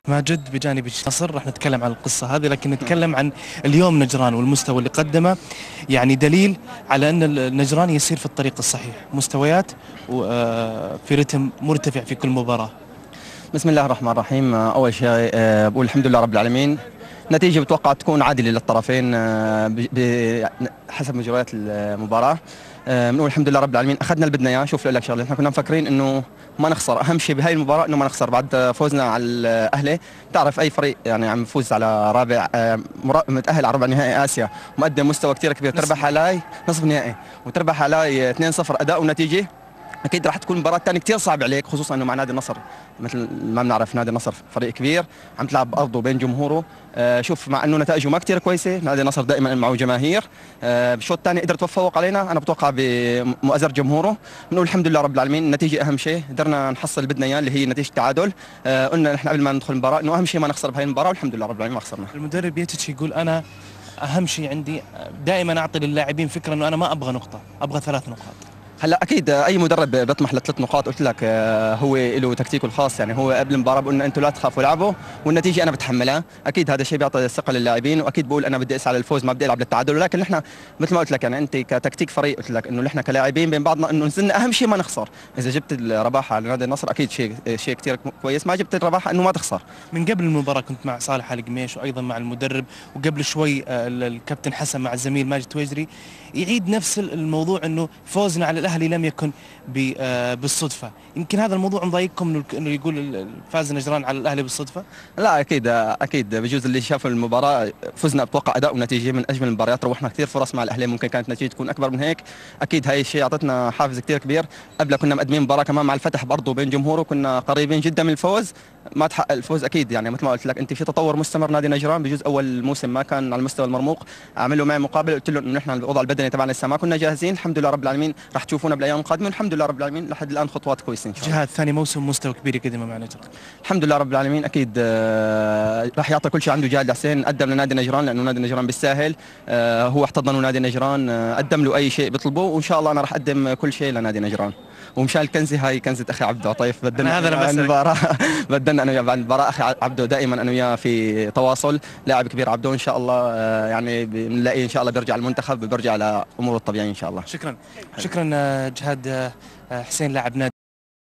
ماجد بجانب نصر راح نتكلم عن القصة هذه، لكن نتكلم عن اليوم نجران والمستوى اللي قدمه، يعني دليل على أن النجران يسير في الطريق الصحيح، مستويات في رتم مرتفع في كل مباراة. بسم الله الرحمن الرحيم. أول شيء بقول الحمد لله رب العالمين. نتيجة بتوقع تكون عادلة للطرفين بحسب مجريات المباراة. بنقول الحمد لله رب العالمين، اخذنا اللي بدنا اياه. شوف لك شغله، احنا كنا مفكرين انه ما نخسر، اهم شيء بهاي المباراه انه ما نخسر. بعد فوزنا على الاهلي، بتعرف اي فريق يعني عم يفوز على رابع متاهل على ربع نهائي اسيا ومقدم مستوى كثير كبير، تربح علي نصف نهائي وتربح علي 2-0 اداء ونتيجه، اكيد راح تكون المباراه الثانيه كثير صعبه عليك، خصوصا انه مع نادي النصر مثل ما بنعرف نادي النصر فريق كبير عم تلعب بارضه بين جمهوره. شوف مع انه نتائجه ما كثير كويسه، نادي النصر دائما معه جماهير. بالشوط الثاني قدر يتفوق علينا، انا بتوقع بمؤازره جمهوره. بنقول الحمد لله رب العالمين، النتيجه اهم شيء، قدرنا نحصل اللي بدنا اياه اللي هي نتيجه التعادل. قلنا نحن قبل ما ندخل المباراه انه اهم شيء ما نخسر بهي المباراه، والحمد لله رب العالمين ما خسرنا. المدرب يتش يقول أنا أهم شيء عندي دائما أعطي للاعبين فكرة أنه أنا ما أبغى نقطة، أبغى 3 نقاط. هلا اكيد اي مدرب بيطمح ل3 نقاط، قلت لك هو له تكتيكه الخاص، يعني هو قبل المباراه بقول لنا انتم لا تخافوا العبوا والنتيجه انا بتحملها، اكيد هذا الشيء بيعطي ثقه للاعبين، واكيد بقول انا بدي اسعى للفوز ما بدي العب للتعادل. ولكن نحن مثل ما قلت لك، يعني انت كتكتيك فريق قلت لك انه نحن كلاعبين بين بعضنا انه نزلنا اهم شيء ما نخسر. اذا جبت الرباحه على نادي النصر اكيد شيء كثير كويس، ما جبت الرباحه انه ما تخسر. من قبل المباراة كنت مع صالح القميش وأيضا مع المدرب، وقبل شوي الكابتن حسن مع الزميل ماجد تويجري يعيد نفس الموضوع أنه فوزنا على الأهلي لم يكن بالصدفة. يمكن هذا الموضوع مضايقكم أنه يقول فاز نجران على الأهلي بالصدفة؟ لا اكيد بجوز اللي شافوا المباراه فزنا بتوقع اداء ونتيجه من اجمل المباريات، روحنا كثير فرص مع الاهلي، ممكن كانت نتيجه تكون اكبر من هيك. اكيد هاي الشيء اعطتنا حافز كثير كبير. قبل كنا مقدمين مباراه كمان مع الفتح برضه بين جمهوره، كنا قريبين جدا من الفوز، ما تحقق الفوز. اكيد يعني مثل ما قلت لك انت في تطور مستمر نادي نجران، بجوز اول موسم ما كان على المستوى المرموق، عملوا معي مقابله قلت له انه نحن الوضع البدني تبعنا لسه ما كنا جاهزين، الحمد لله رب العالمين راح تشوفونا بالايام القادمه، والحمد لله رب العالمين لحد الان خطوات كويسه ان شاء الله. جهاد ثاني موسم مستوى كبير يقدمه مع نجران. الحمد لله رب العالمين، اكيد راح يعطي كل شيء عنده. جهاد الحسين قدم لنادي نجران لانه نادي نجران بالساهل، هو احتضنه نادي نجران، قدم له اي شيء بيطلبه، وان شاء الله انا راح اقدم كل شيء لنادي نجران. ومشان الكنزه، هاي كنزه اخي عبده عطيف، بدنا هذا انا المباراه بدنا انا وياه بعد المباراه. اخي عبده دائما انا وياه في تواصل، لاعب كبير عبده، ان شاء الله يعني بنلاقيه ان شاء الله بيرجع المنتخب، بيرجع لاموره الطبيعيه ان شاء الله. شكرا جهاد حسين لاعب نادي